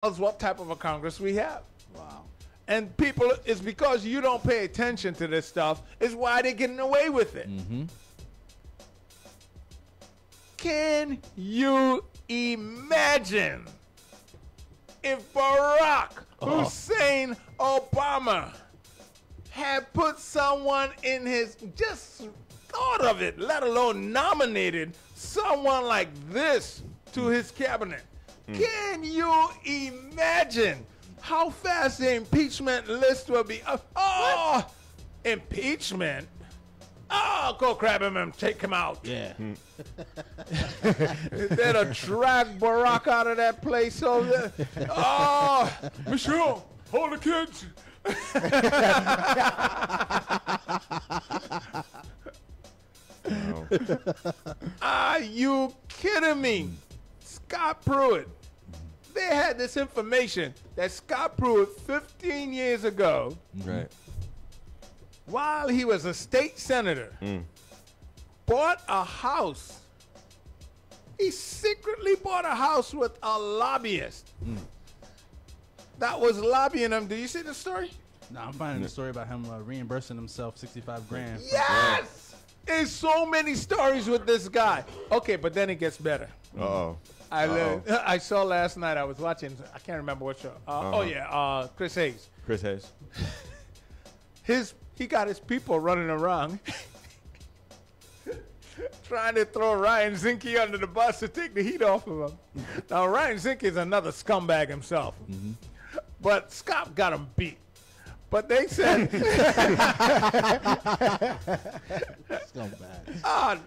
us what type of a Congress we have. Wow. And people, it's because you don't pay attention to this stuff, is why they're getting away with it. Mm-hmm. Can you imagine if Barack Hussein Obama had put someone in his, just thought of it, let alone nominated someone like this to his cabinet? Can you imagine how fast the impeachment list will be? Impeachment? Oh, go grab him and take him out. Yeah. They'll drag Barack out of that place over there. Oh, Michelle, hold the kids. Are you kidding me? Scott Pruitt. They had this information that Scott Pruitt 15 years ago, Right. while he was a state senator, bought a house. He secretly bought a house with a lobbyist that was lobbying him. Do you see the story? No, I'm finding the story about him reimbursing himself 65 grand. Yes! There's so many stories with this guy. Okay, but then it gets better. Uh-oh. I saw last night, I was watching, I can't remember what show. Oh, yeah, Chris Hayes. Chris Hayes. He got his people running around trying to throw Ryan Zinke under the bus to take the heat off of him. Now, Ryan Zinke is another scumbag himself. But Scott got him beat. But they said, Scumbag.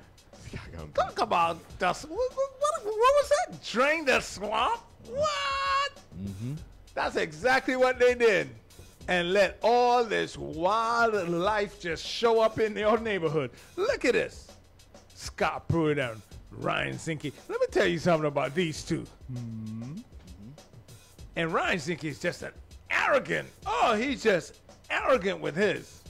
talk about dust. What was that? Drain the swamp? What? That's exactly what they did. And let all this wildlife just show up in your neighborhood. Look at this. Scott Pruitt and Ryan Zinke. Let me tell you something about these two. And Ryan Zinke is just an arrogant. Oh, he's just arrogant with his.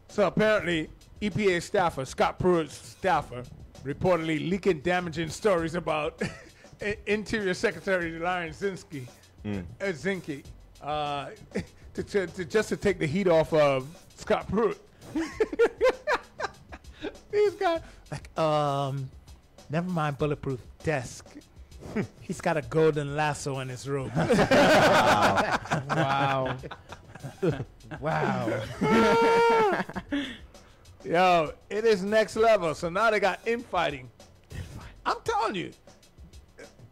So apparently, EPA staffer, Scott Pruitt's staffer, reportedly leaking damaging stories about Interior Secretary Ryan Zinke, to take the heat off of Scott Pruitt. These guys, like, never mind bulletproof desk. He's got a golden lasso in his room. Wow. Wow. Yo, it is next level. So now they got infighting. I'm telling you,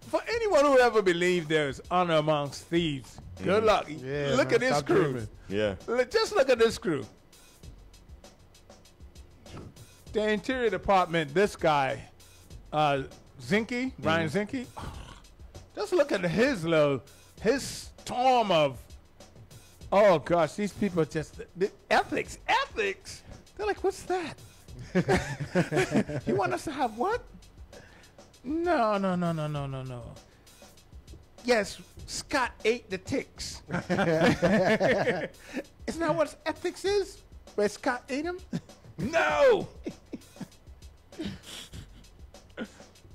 for anyone who ever believed there's honor amongst thieves, good luck. Yeah, Look man, at this stop crew. dreaming. Yeah. Just look at this crew. The Interior Department, this guy, Zinke, Ryan Zinke, just look at his storm of, oh gosh, these people just, the ethics. They're like, what's that? You want us to have what? No. Yes, Scott ate the ticks. Isn't that what ethics is? Where Scott ate them? No!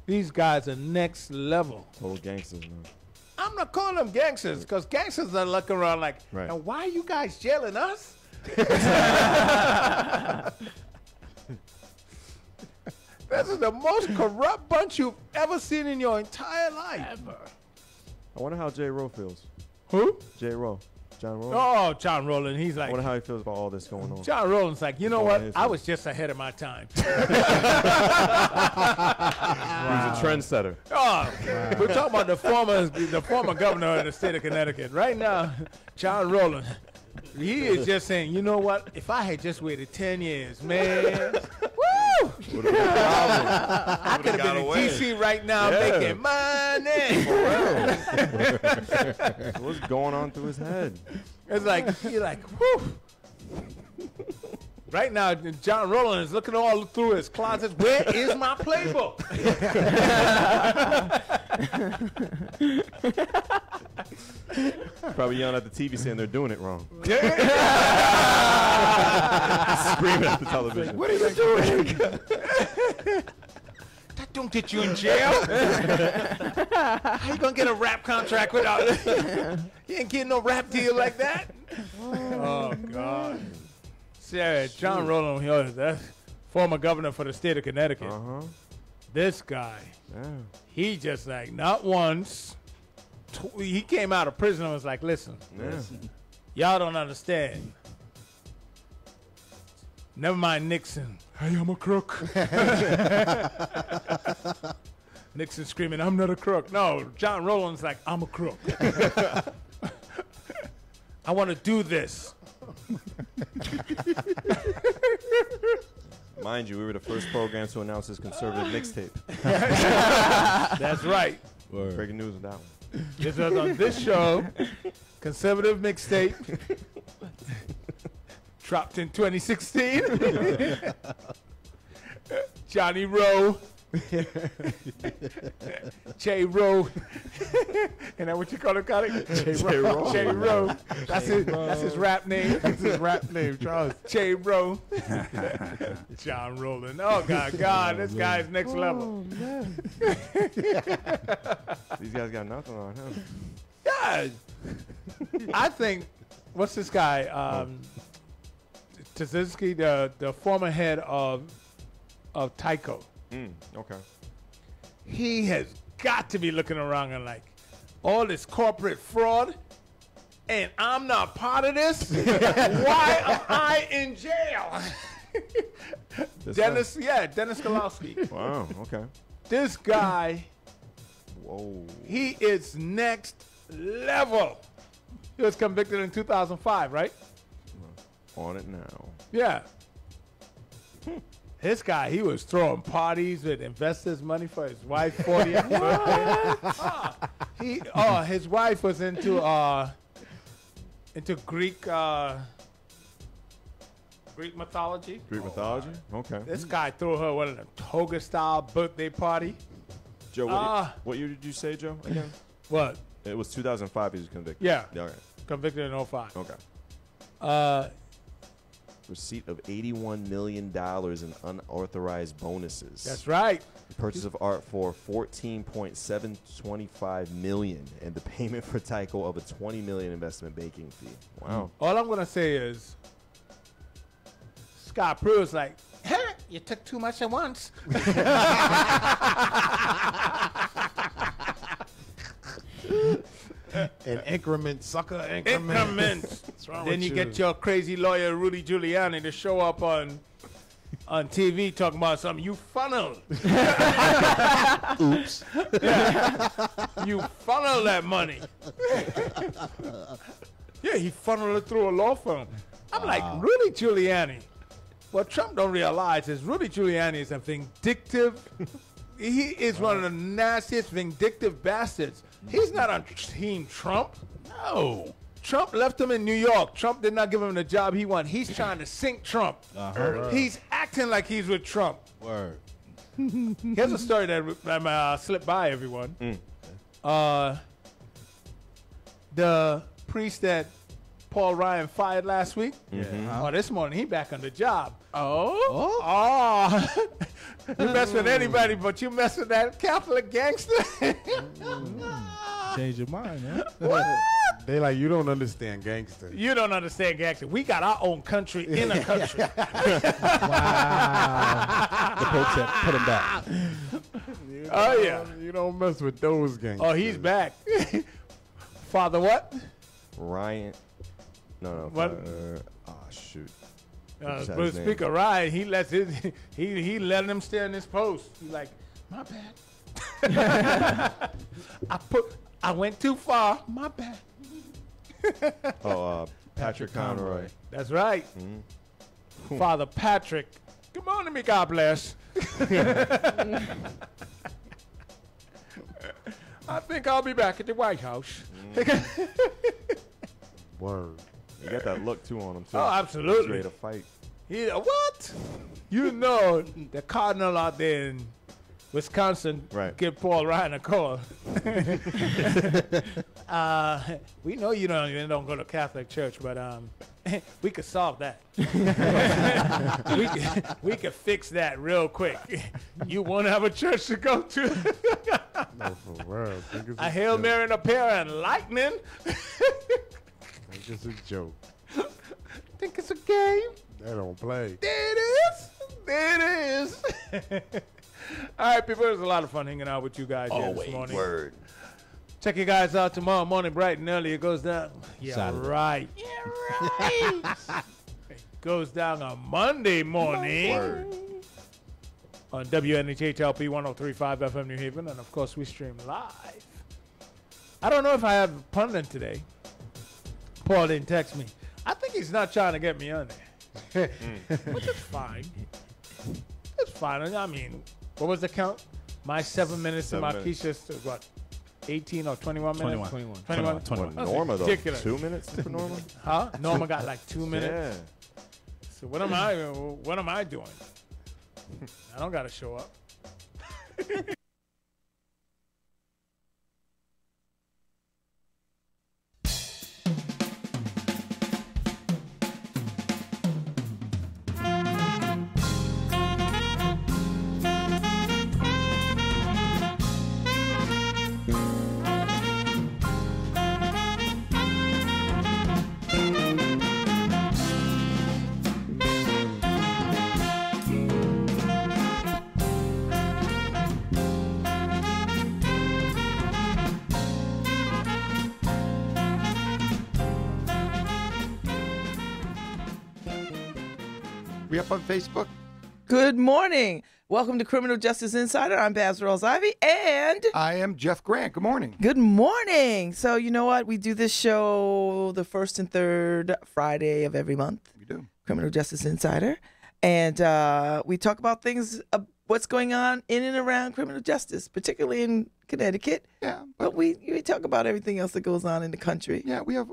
These guys are next level. Total gangsters, man. I'm not calling them gangsters because gangsters are looking around like, Right. and why are you guys jailing us? This is the most corrupt bunch you've ever seen in your entire life. Ever. I wonder how J. Rowe feels. Who? J. Rowe. John Rowe. Oh, John Rowland. He's I like, wonder how he feels about all this going on. John Rowland's like, you know Going what? his I way. was just ahead of my time. He was a trendsetter. Oh, we're talking about the former governor of the state of Connecticut. Right now, John Rowland, he is just saying, you know what? If I had just waited 10 years, man, woo! I could have been in D.C. right now making money. What's going on through his head? It's like, you're like, whoo. Right now, John Rowland is looking all through his closets. Where is my playbook? Probably yelling at the TV saying they're doing it wrong. Yeah. Screaming at the television. What are you doing? That don't get you in jail. How you gonna get a rap contract without? You ain't getting no rap deal like that. Oh God. See, John Rowland, that's former governor for the state of Connecticut. This guy, he just like not once. He came out of prison and was like, "Listen, y'all don't understand. Never mind Nixon. Hey, I'm a crook." Nixon screaming, "I'm not a crook." No, John Rowland's like, "I'm a crook. I want to do this." Mind you, we were the first program to announce his conservative mixtape. That's right. Breaking news on that one. This was on this show, conservative mixtape, dropped in 2016. Johnny Rowe. J. Rowe. Isn't that what you call him, Connie? J. Rowe. J. Rowe. That's his rap name. That's his rap name, Charles. J. Rowe. John Rowland. Oh, God, this guy's next level. These guys got nothing on him. Yeah. I think, what's this guy? Tazinski, the former head of Tyco. Okay. He has got to be looking around and like, all this corporate fraud, and I'm not part of this? Why am I in jail? Dennis Golowski. Wow, okay. This guy, Whoa. he is next level. He was convicted in 2005, right? On it now. Yeah. This guy, he was throwing parties with investors' money for his wife's 40th birthday. His wife was into Greek mythology. Greek mythology? Okay. This guy threw her one of the toga-style birthday party. Joe, what year did you say, Joe, again? What? It was 2005 he was convicted. Yeah. Okay. Convicted in 05. Okay. Receipt of $81 million in unauthorized bonuses. That's right. Purchase of art for $14.725 million, and the payment for Tyco of a $20 million investment banking fee. Wow. All I'm gonna say is, Scott Pruitt's like, "Huh, you took too much at once." An increment, sucker increment. Increments. What's wrong Then with you get your crazy lawyer Rudy Giuliani to show up on TV talking about something you funneled. Oops. Yeah. You funnel that money. Yeah, he funneled it through a law firm. I'm like, Rudy Giuliani. What Trump don't realize is Rudy Giuliani is a vindictive. He is one of the nastiest vindictive bastards. He's not on Team Trump. No. Trump left him in New York. Trump did not give him the job he wanted. He's trying to sink Trump. He's acting like he's with Trump. Word. Here's a story that slipped by everyone. The priest that Paul Ryan fired last week. This morning he back on the job. You mess with anybody, but you mess with that Catholic gangster. Change your mind, man. What? They like, you don't understand gangster. You don't understand gangster. We got our own country in a country. Wow. The Pope said, put him back. Oh, yeah. You don't mess with those gangsters. Oh, he's back. Father what? Ryan. No. What? Shoot. Bruce Speaker Ryan, he lets he letting him stay in his post. He's like, my bad. I went too far. My bad. Patrick Conroy. That's right. Father Patrick. Come on to me, God bless. I think I'll be back at the White House. Word. You got that look too on him too. Oh, absolutely. He's ready to fight. What? You know the cardinal out there in Wisconsin give Paul Ryan a call. We know you don't go to Catholic church, but we could solve that. we could fix that real quick. You won't have a church to go to. No, for real. Think it's A a Hail joke. Mary and a pair of lightning. Think it's a joke. Think it's a game. They don't play. There it is. There it is. All right, people. It was a lot of fun hanging out with you guys here this morning. Word. Check you guys out tomorrow morning, bright and early. It goes down. Yeah, Saturday. right. Yeah, right. It goes down on Monday morning. Word. On WNHHLP 103.5 FM New Haven. And, of course, we stream live. I don't know if I have a pundit today. Paul didn't text me. I think he's not trying to get me on there. Which is fine. It's fine. I mean, what was the count? My 7 minutes and 7 minutes. Marquisha's, what, 18 or 21 minutes? 21. 21. 21. That's Norma, though. ridiculous. 2 minutes for Norma? Huh? Norma got like 2 minutes. Yeah. So what am I doing? I don't got to show up. We up on Facebook? Good morning. Welcome to Criminal Justice Insider. I'm Babs Rawls-Ivy, and I am Jeff Grant. Good morning. good morning. So you know what? We do this show the first and third Friday of every month, We do. Criminal Justice Insider. And we talk about things, what's going on in and around criminal justice, particularly in Connecticut. Yeah, But we talk about everything else that goes on in the country. yeah, we have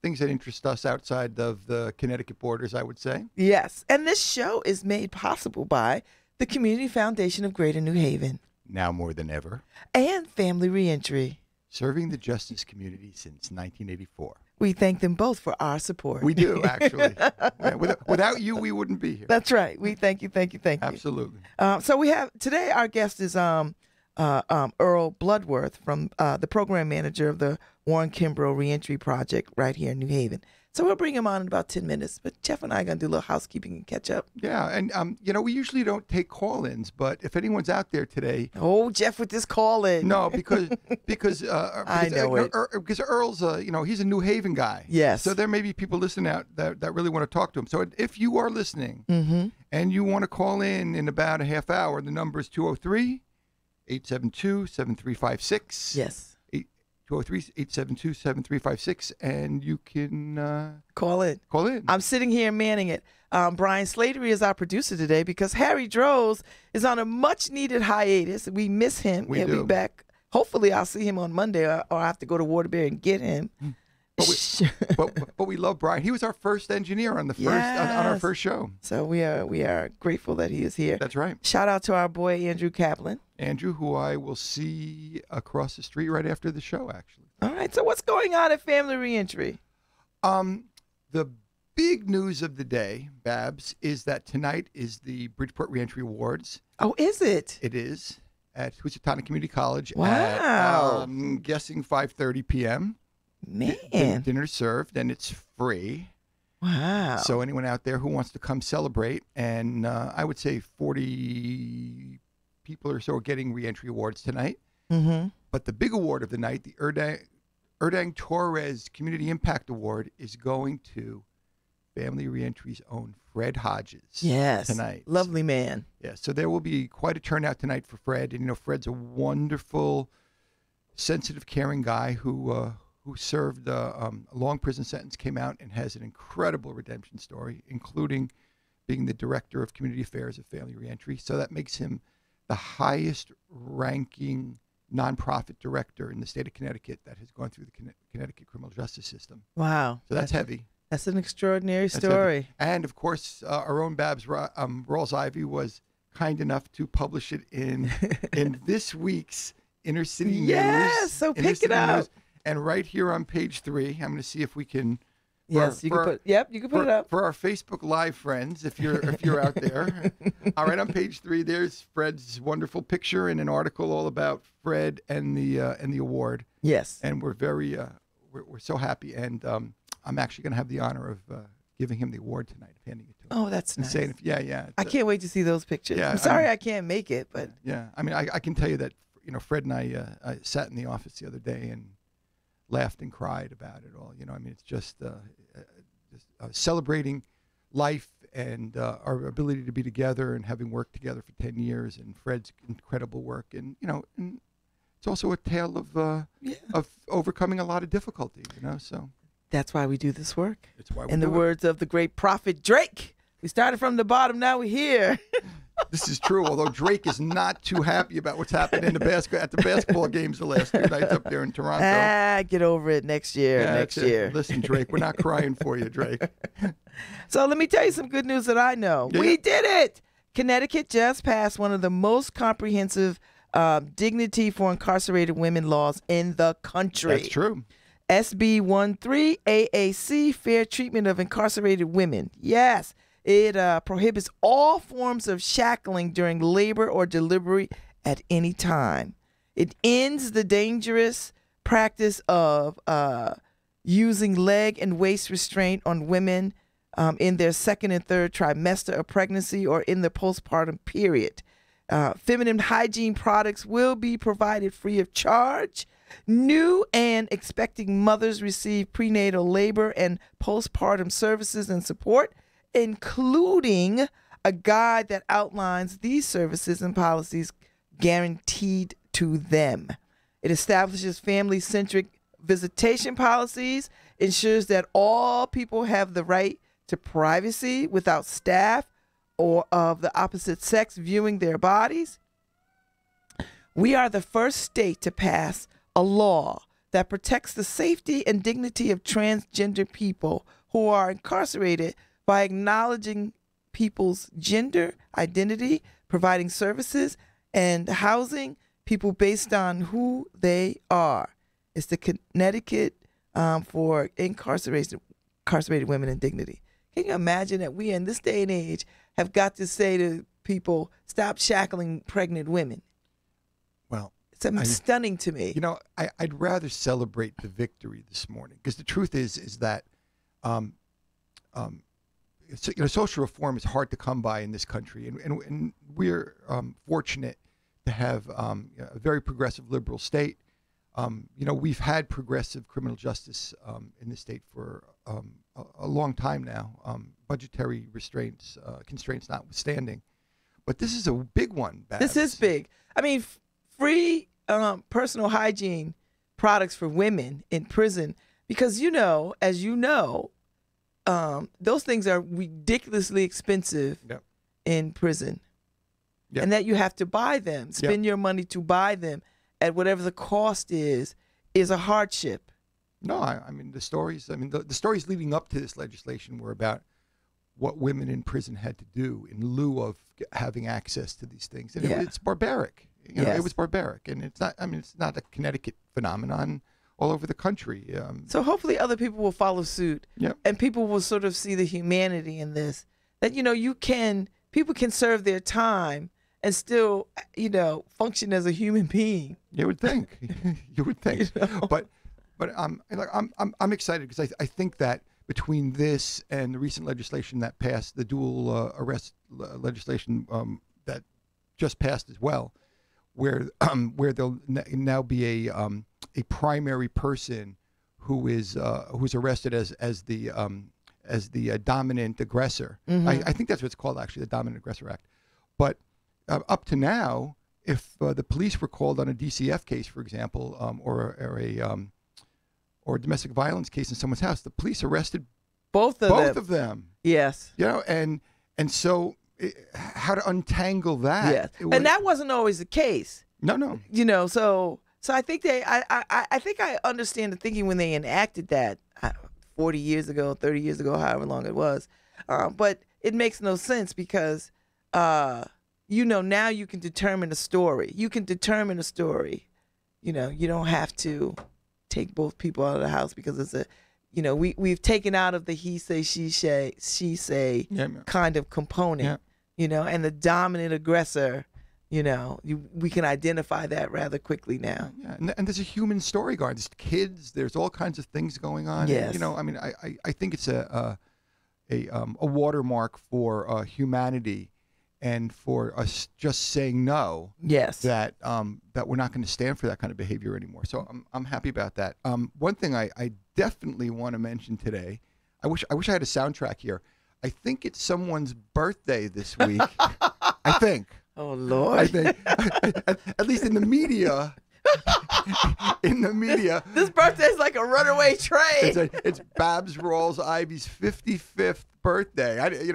things that interest us outside of the Connecticut borders, I would say. Yes. And this show is made possible by the Community Foundation of Greater New Haven Now more than ever, and Family Reentry. serving the justice community since 1984. We thank them both for our support. We do, actually. Yeah, without you, we wouldn't be here. That's right. We thank you. Absolutely. So we have today. Our guest is Earl Bloodworth, from the program manager of the Warren Kimbrough Reentry Project right here in New Haven. So we'll bring him on in about 10 minutes. But Jeff and I are going to do a little housekeeping and catch up. Yeah, and we usually don't take call-ins, but if anyone's out there today, Oh, Jeff with this call in. no, because I know it. because Earl's he's a New Haven guy. Yes. So there may be people listening out that really want to talk to him. So if you are listening Mm-hmm. and you want to call in about a half hour, the number is 203-872-7356. Yes. 203-872-7356, and you can Call in. call in. I'm sitting here manning it. Brian Slatery is our producer today because Harry Droz is on a much-needed hiatus. We miss him. We He'll be do. back. Hopefully, I'll see him on Monday, or I have to go to Waterbury and get him. but we love Brian. He was our first engineer on the first on our Yes. first show. So we are grateful that he is here. That's right. Shout out to our boy Andrew Kaplan. Andrew, who I will see across the street right after the show, actually. All right. So what's going on at Family Reentry? The big news of the day, Babs, is that tonight is the Bridgeport Reentry Awards. Oh, is it? It is at Housatonic Community College. Wow. At, I'm guessing 5:30 p.m. Man. Dinner served, and it's free. Wow. So anyone out there who wants to come celebrate, and I would say 40 people or so are getting reentry awards tonight. Mm-hmm. But the big award of the night, the Erdang Torres Community Impact Award, is going to Family Reentry's own Fred Hodges. Yes. Tonight. Lovely man. Yeah, so there will be quite a turnout tonight for Fred. And, Fred's a wonderful, sensitive, caring guy who served a long prison sentence, came out, and has an incredible redemption story, including being the director of community affairs of Family Reentry. So that makes him the highest ranking nonprofit director in the state of Connecticut that has gone through the Connecticut criminal justice system. Wow. So that's heavy. That's an extraordinary That's story. heavy. And of course, our own Babs Rawls-Ivy was kind enough to publish it in this week's Inner City News. Yes, so Inner pick it City up. News. And right here on page 3, I'm going to see if we can Yes, you can put. Yep, you can put it up. For our Facebook Live friends, if you're out there. All right, on page 3, there's Fred's wonderful picture and an article all about Fred and the award. Yes. And we're very we're so happy, and I'm actually going to have the honor of giving him the award tonight, handing it to him. Oh, that's and nice. saying, yeah. I can't wait to see those pictures. Yeah, I'm sorry I can't make it, but yeah. I mean, I can tell you that Fred and I sat in the office the other day and laughed and cried about it all. I mean, it's just celebrating life and our ability to be together and having worked together for 10 years and Fred's incredible work. And, and it's also a tale of overcoming a lot of difficulty, so. That's why we do this work. That's why we In the do it. words of the great prophet Drake, we started from the bottom, now we're here. This is true, although Drake is not too happy about what's happened in at the basketball games the last 2 nights up there in Toronto. Get over it next year. Yeah, next that's it. year. Listen, Drake, we're not crying for you, Drake. So let me tell you some good news that I know. Yeah. We did it. Connecticut just passed one of the most comprehensive dignity for incarcerated women laws in the country. That's true. SB 13 AAC, Fair Treatment of Incarcerated Women. Yes, it prohibits all forms of shackling during labor or delivery at any time. It ends the dangerous practice of using leg and waist restraint on women in their second and third trimester of pregnancy or in the postpartum period. Feminine hygiene products will be provided free of charge. New and expecting mothers receive prenatal labor and postpartum services and support, including a guide that outlines these services and policies guaranteed to them. It establishes family-centric visitation policies, ensures that all people have the right to privacy without staff or of the opposite sex viewing their bodies. We are the first state to pass a law that protects the safety and dignity of transgender people who are incarcerated by acknowledging people's gender identity, providing services and housing people based on who they are. It's the Connecticut for incarcerated women and dignity. Can you imagine that we in this day and age have got to say to people, stop shackling pregnant women? Well, it's stunning to me. I'd rather celebrate the victory this morning because the truth is that social reform is hard to come by in this country, and we're fortunate to have a very progressive liberal state. We've had progressive criminal justice in this state for a long time now, budgetary constraints notwithstanding. But this is a big one, Babs. This is big. I mean, free personal hygiene products for women in prison because, as you know, those things are ridiculously expensive in prison. Yep. And that you have to buy them, spend your money to buy them at whatever the cost is a hardship. No, I mean, the stories leading up to this legislation were about what women in prison had to do in lieu of having access to these things. And it's barbaric. It was barbaric. And it's not a Connecticut phenomenon all over the country. So hopefully other people will follow suit. Yep. And people will sort of see the humanity in this. That, people can serve their time and still, function as a human being. You would think. You would think. But I'm excited because I think that between this and the recent legislation that passed, the dual arrest legislation that just passed as well, where there'll now be a primary person who's arrested as the dominant aggressor. Mm-hmm. I think that's what it's called, actually, the Dominant Aggressor Act. But up to now, if the police were called on a DCF case, for example, or a domestic violence case in someone's house, the police arrested both of them. Yes. And so how to untangle that? Yes. And that wasn't always the case. No. So I think I think I understand the thinking when they enacted that 40 years ago, 30 years ago, however long it was. But it makes no sense because now you can determine a story. You don't have to take both people out of the house because we've taken out of the he say, she say Yeah, kind of component, and the dominant aggressor, we can identify that rather quickly now. yeah. And there's a human story going. There's kids. There's all kinds of things going on. Yes. And, I mean, I think it's a watermark for humanity, and for us just saying no. Yes. That we're not going to stand for that kind of behavior anymore. So I'm happy about that. One thing I definitely want to mention today. I wish I had a soundtrack here. I think it's someone's birthday this week. I think. Oh Lord. I think at least in the media. In the media, This birthday is like a runaway train. it's Babs Rawls Ivy's 55th birthday. Yay!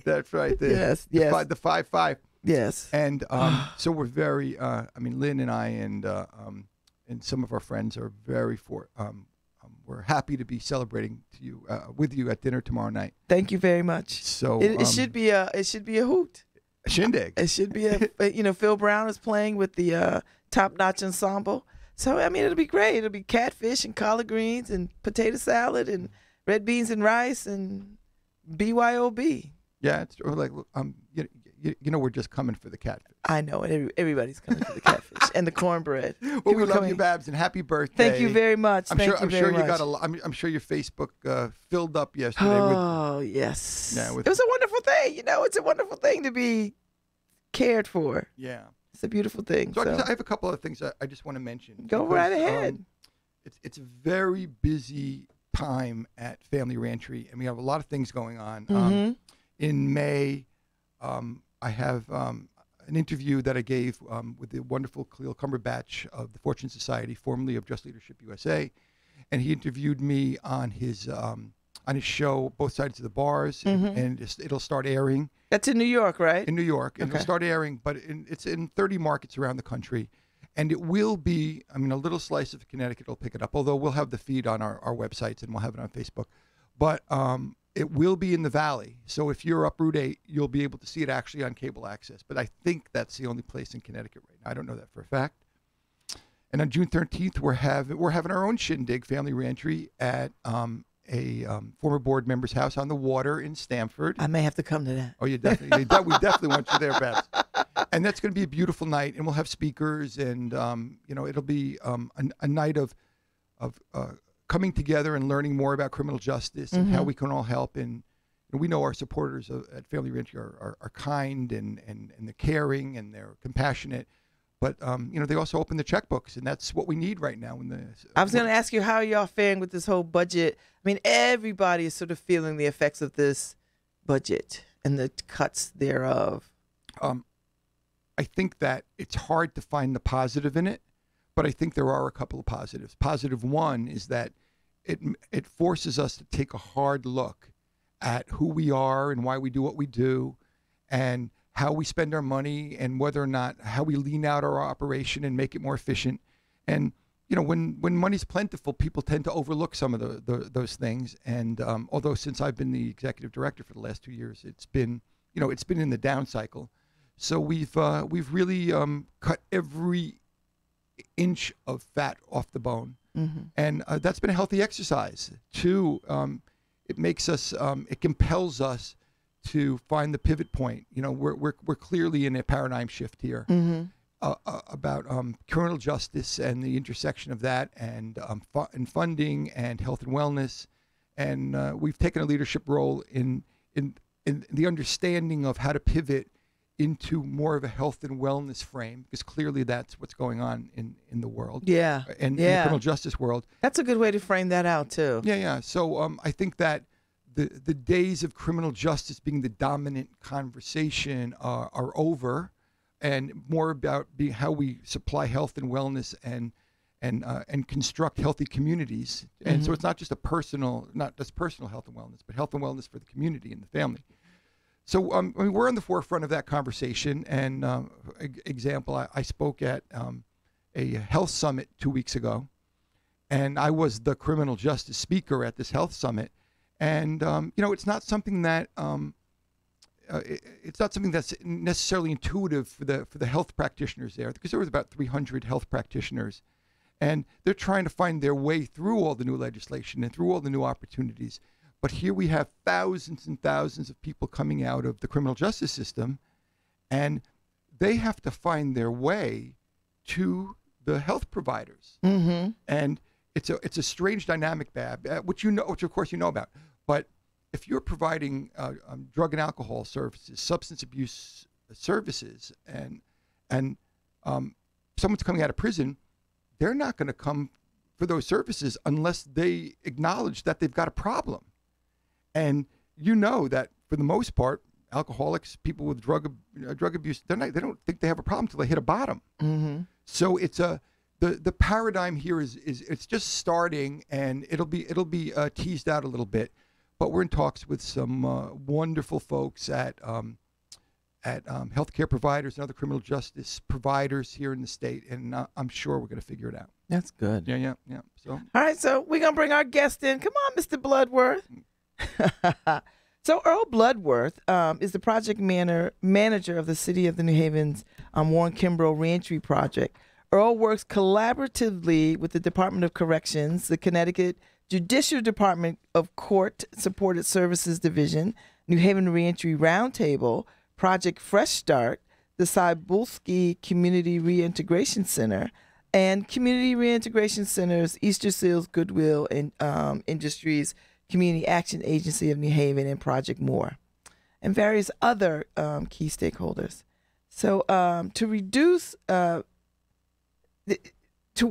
That's right there. Yes, yes. The 5-5. Yes. And so we're very. Lynn and I and some of our friends are very we're happy to be celebrating with you at dinner tomorrow night. Thank you very much. So It should be a hoot. shindig. It should be Phil Brown is playing with the Top Notch Ensemble. So it'll be great. It'll be catfish and collard greens and potato salad and red beans and rice and BYOB. Yeah, it's like we're just coming for the catfish. I know, and everybody's coming for the catfish and the cornbread. Well, we People love coming- you, Babs, and happy birthday. Thank you very much. I'm Thank sure. you I'm very sure you much. got a lot. I'm sure your Facebook filled up yesterday with. Oh yes, Yeah, with- it was a wonderful thing. It's a wonderful thing to be cared for. Yeah. It's a beautiful thing. So, So, I have a couple of things I just want to mention. Go because, right ahead. It's a very busy time at Family Ranchery, and we have a lot of things going on. Mhm. In May, I have an interview that I gave with the wonderful Khalil Cumberbatch of the Fortune Society, formerly of Just Leadership USA, and he interviewed me on his show, Both Sides of the Bars, and it'll start airing That's in New York, right? in New York, and Okay. it'll start airing, but it's in 30 markets around the country, and it will be, a little slice of Connecticut will pick it up, although we'll have the feed on our websites and we'll have it on Facebook, but it will be in the Valley. So if you're up Route 8, you'll be able to see it actually on cable access, but I think that's the only place in Connecticut right now. I don't know that for a fact. And on June 13th, we're having our own shindig, Family Ranchery, at a former board member's house on the water in Stamford. I may have to come to that. Oh, you definitely. We definitely want you there, Babs. And that's going to be a beautiful night, and we'll have speakers, and it'll be a night of coming together and learning more about criminal justice and how we can all help. And we know our supporters at Family Ranchery are kind and they're caring and they're compassionate. But they also open the checkbooks, and that's what we need right now. I was going to ask you, how are y'all faring with this whole budget? Everybody is sort of feeling the effects of this budget and the cuts thereof. I think that it's hard to find the positive in it, but I think there are a couple of positives. Positive one is that it forces us to take a hard look at who we are and why we do what we do, and how we spend our money, and whether or not how we lean out our operation and make it more efficient. And when money's plentiful, people tend to overlook some of those things. And although since I've been the executive director for the last 2 years, it's been in the down cycle. So we've really cut every inch of fat off the bone, and that's been a healthy exercise. Two, it makes us, it compels us to find the pivot point. We're clearly in a paradigm shift here about criminal justice and the intersection of that, and funding and health and wellness, and we've taken a leadership role in the understanding of how to pivot into more of a health and wellness frame, because clearly that's what's going on in the world. Yeah. And in the criminal justice world. That's a good way to frame that out, too. Yeah. So I think that the days of criminal justice being the dominant conversation are over, and more about how we supply health and wellness and construct healthy communities. And so it's not just not just personal health and wellness, but health and wellness for the community and the family. So we're on the forefront of that conversation. And example, I spoke at a health summit 2 weeks ago, and I was the criminal justice speaker at this health summit. And it's not something that it's not something that's necessarily intuitive for the health practitioners there, because there was about 300 health practitioners, And they're trying to find their way through all the new legislation and through all the new opportunities. But here we have thousands and thousands of people coming out of the criminal justice system, and they have to find their way to the health providers. Mm-hmm. And it's a strange dynamic, Bab, which of course you know about. But if you're providing drug and alcohol services, substance abuse services, and someone's coming out of prison, they're not going to come for those services unless they acknowledge that they've got a problem. And you know that for the most part, alcoholics, people with drug abuse, they don't think they have a problem until they hit a bottom. Mm-hmm. So it's the paradigm here is it's just starting, and it'll be teased out a little bit. But we're in talks with some wonderful folks at healthcare providers and other criminal justice providers here in the state, and I'm sure we're going to figure it out. That's good. Yeah. So All right, so we're going to bring our guest in. Come on, Mr. Bloodworth. So Earl Bloodworth is the project manager of the City of the New Haven's Warren Kimbrough Reentry Project. Earl works collaboratively with the Department of Corrections, the Connecticut Judicial Department of Court Supported Services Division, New Haven Reentry Roundtable, Project Fresh Start, the Cybulski Community Reintegration Center, and Community Reintegration Center's Easter Seals Goodwill and Industries Community Action Agency of New Haven, and Project More, and various other key stakeholders. So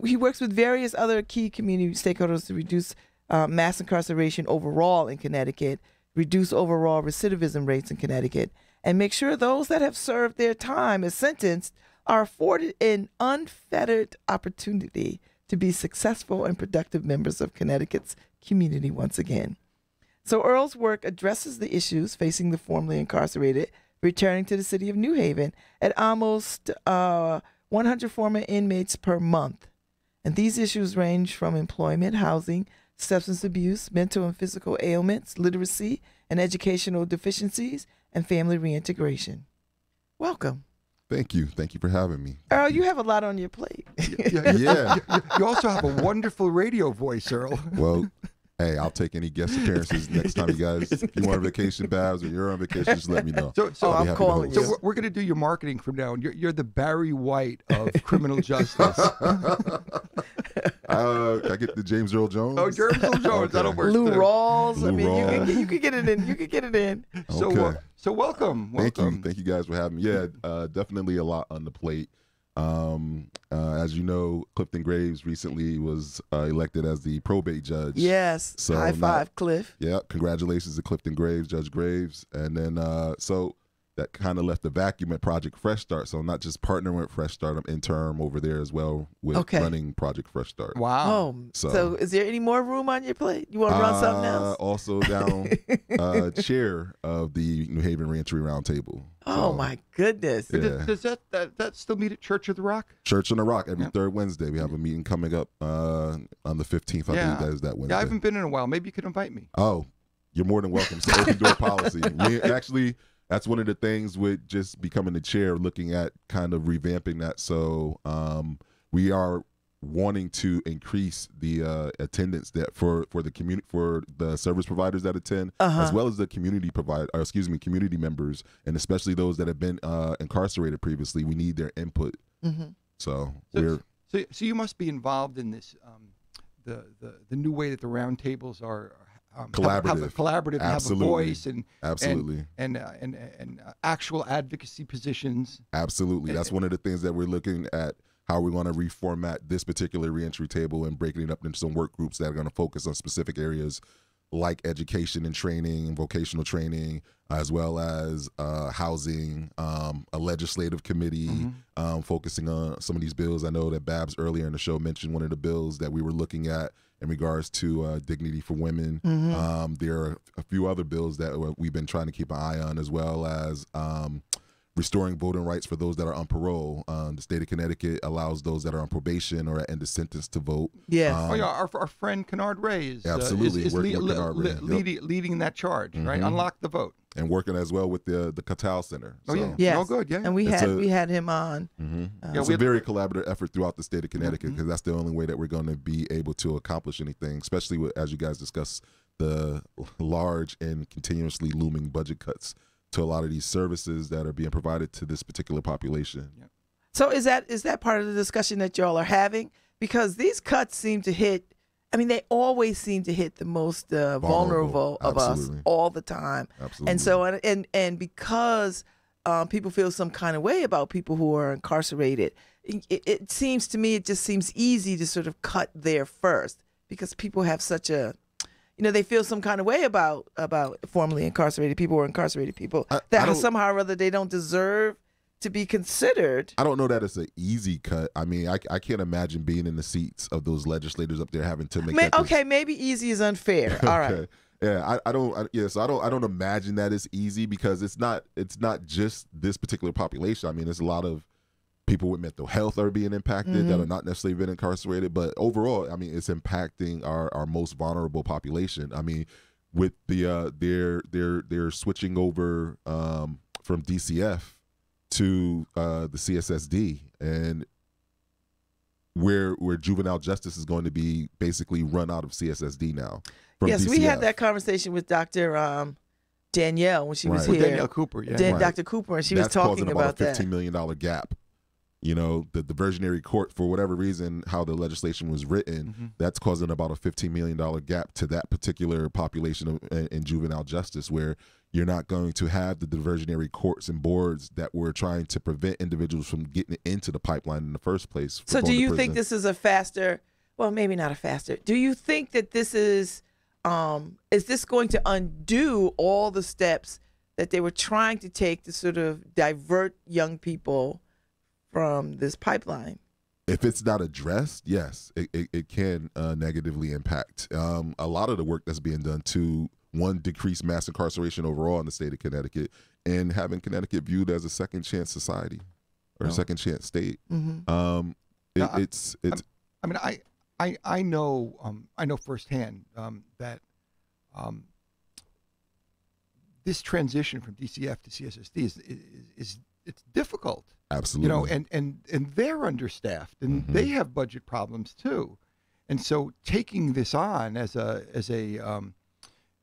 he works with various other key community stakeholders to reduce mass incarceration overall in Connecticut, reduce overall recidivism rates in Connecticut, and make sure those that have served their time as sentenced are afforded an unfettered opportunity to be successful and productive members of Connecticut's community once again. So Earl's work addresses the issues facing the formerly incarcerated returning to the city of New Haven at almost 100 former inmates per month. And these issues range from employment, housing, substance abuse, mental and physical ailments, literacy and educational deficiencies, and family reintegration. Welcome. Thank you. Thank you for having me. Earl, you have a lot on your plate. Yeah. You also have a wonderful radio voice, Earl. Well, hey, I'll take any guest appearances next time you guys, if you want a vacation, Babs, or you're on vacation, just let me know. So I'll be I'm happy to calling host. you. So we're going to do your marketing from now on. You're the Barry White of criminal justice. I get the James Earl Jones. Oh, James Earl Jones. Okay. That'll work. Lou too. Rawls. I Lou mean, Rawls. you can get it in. You can get it in. Okay. So welcome. Thank you. Welcome. Thank you guys for having me. Yeah, definitely a lot on the plate. As you know, Clifton Graves recently was elected as the probate judge. Yes. So High now- five, Cliff. Yeah, congratulations to Clifton Graves, Judge Graves. And then, so that kind of left a vacuum at Project Fresh Start. So I'm not just partnering with Fresh Start, I'm interim over there as well with Okay. running Project Fresh Start. Wow. Oh, So- so is there any more room on your plate? You want to run something else? Also down chair of the New Haven Reentry Roundtable. Oh So, my goodness. Yeah. Does that still meet at Church of the Rock? Church on the Rock every Yeah. third Wednesday. We have a meeting coming up on the 15th. I believe that is that Wednesday. Yeah, I haven't been in a while. Maybe you could invite me. Oh, you're more than welcome. It's an open door policy. We actually, that's one of the things with just becoming the chair, looking at kind of revamping that. So we are wanting to increase the attendance that for the community, for the service providers that attend, as well as the community community members, and especially those that have been incarcerated previously. We need their input. Mm-hmm. So So, we're so you must be involved in this, the new way that the roundtables are have Collaborative. a collaborative, have a Absolutely. voice, and absolutely. and actual advocacy positions. Absolutely. That's one of the things that we're looking at, how we're going to reformat this particular reentry table and breaking it up into some work groups that are going to focus on specific areas like education and training and vocational training, as well as housing, a legislative committee focusing on some of these bills. I know that Babs earlier in the show mentioned one of the bills that we were looking at in regards to dignity for women. There are a few other bills that we've been trying to keep an eye on, as well as restoring voting rights for those that are on parole. The state of Connecticut allows those that are on probation or at end of sentence to vote. Yes. Oh yeah, our friend Kennard Ray is Absolutely, is working with Kennard Ray. Yep. leading that charge, right? Unlock the vote. and working as well with the Catal Center. Oh, yeah. Yes. No, good. Yeah. And we It's had him on. Yeah, It's we a had- very collaborative effort throughout the state of Connecticut because that's the only way that we're going to be able to accomplish anything, especially with, as you guys discussed, the large and continuously looming budget cuts to a lot of these services that are being provided to this particular population. So is that part of the discussion that y'all are having? Because these cuts seem to hit. I mean, they always seem to hit the most vulnerable of Absolutely. us all the time. Absolutely. And so, and because people feel some kind of way about people who are incarcerated, it seems to me, it just seems easy to sort of cut there first because people have such a, they feel some kind of way about formerly incarcerated people or incarcerated people I that don't- somehow or other they don't deserve to be considered. I don't know that it's an easy cut. I mean, I can't imagine being in the seats of those legislators up there having to make that Okay, maybe easy is unfair. All right. Okay. Yeah, I don't imagine that it's easy because it's not just this particular population. I mean, there's a lot of people with mental health are being impacted that are not necessarily been incarcerated, but overall, I mean, it's impacting our most vulnerable population. I mean, with the they're switching over from DCF to the CSSD, and where juvenile justice is going to be basically run out of CSSD now. From Yes, DCF. we had that conversation with Dr. Danielle when she was Right. With here. Danielle Cooper. Yeah. Right. Dr. Cooper, and she That's was talking causing about a that. $15 million gap. You know, the diversionary court, for whatever reason, how the legislation was written, that's causing about a $15 million gap to that particular population in juvenile justice, where you're not going to have the diversionary courts and boards that were trying to prevent individuals from getting into the pipeline in the first place. for So do going to you think prison. this is a faster, well, maybe not a faster, do you think that this is this going to undo all the steps that they were trying to take to sort of divert young people from this pipeline? If it's not addressed, yes, it can negatively impact a lot of the work that's being done to, one, decrease mass incarceration overall in the state of Connecticut, and having Connecticut viewed as a second chance society or a second chance state. It's I mean, I know firsthand that this transition from DCF to CSSD is it's difficult. absolutely, And they're understaffed and they have budget problems too, and so taking this on as a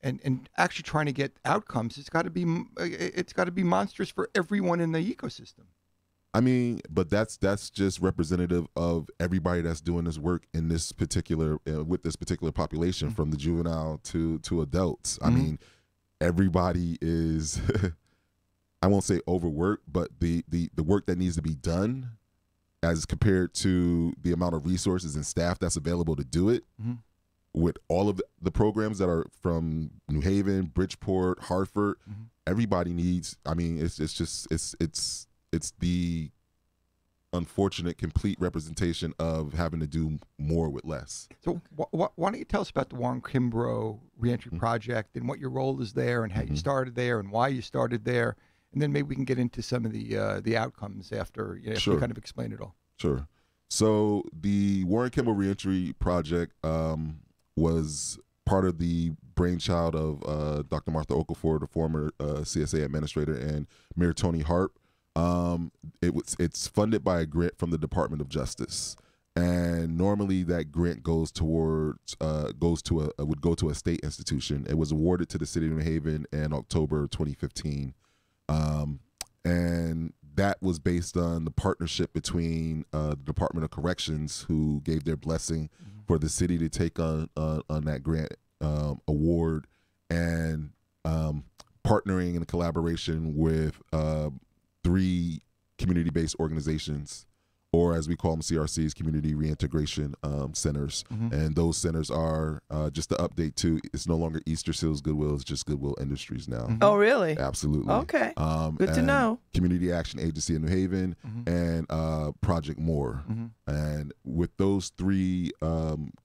and actually trying to get outcomes, it's got to be monstrous for everyone in the ecosystem. I mean, but that's just representative of everybody that's doing this work in this particular with this particular population, from the juvenile to adults. I mean, everybody is I won't say overworked, but the work that needs to be done as compared to the amount of resources and staff that's available to do it, with all of the programs that are from New Haven, Bridgeport, Hartford, everybody needs. I mean, it's the unfortunate complete representation of having to do more with less. So why don't you tell us about the Warren Kimbrough Reentry Project and what your role is there and how you started there and why you started there, and then maybe we can get into some of the outcomes after you Sure. kind of explain it all. Sure. So the Warren Kimbrough Reentry Project was part of the brainchild of Dr. Martha Okafor, the former CSA administrator, and Mayor Tony Harp. It's funded by a grant from the Department of Justice, and normally that grant goes to a state institution. It was awarded to the city of New Haven in October 2015, and that was based on the partnership between the Department of Corrections, who gave their blessing for the city to take on that grant award, and partnering in collaboration with 3 community-based organizations, or as we call them, CRCs, Community Reintegration Centers. And those centers are, just to update too, it's no longer Easter Seals Goodwill, it's just Goodwill Industries now. Oh, really? Absolutely. Okay. Good to and know. Community Action Agency in New Haven and Project More. And with those 3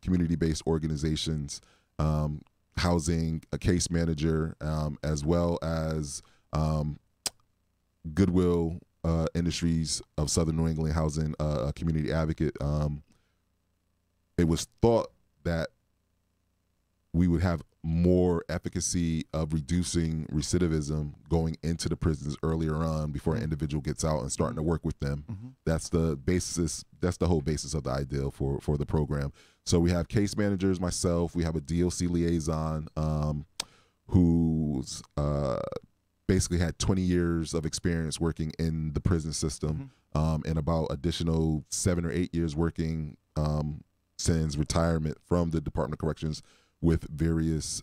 community-based organizations, housing a case manager, as well as Goodwill Industries of Southern New England housing a community advocate, it was thought that we would have more efficacy of reducing recidivism going into the prisons earlier on before an individual gets out and starting to work with them. That's the basis. That's the whole basis of the ideal for the program. So we have case managers, myself. We have a DOC liaison who's basically had 20 years of experience working in the prison system, and about additional 7 or 8 years working since retirement from the Department of Corrections with various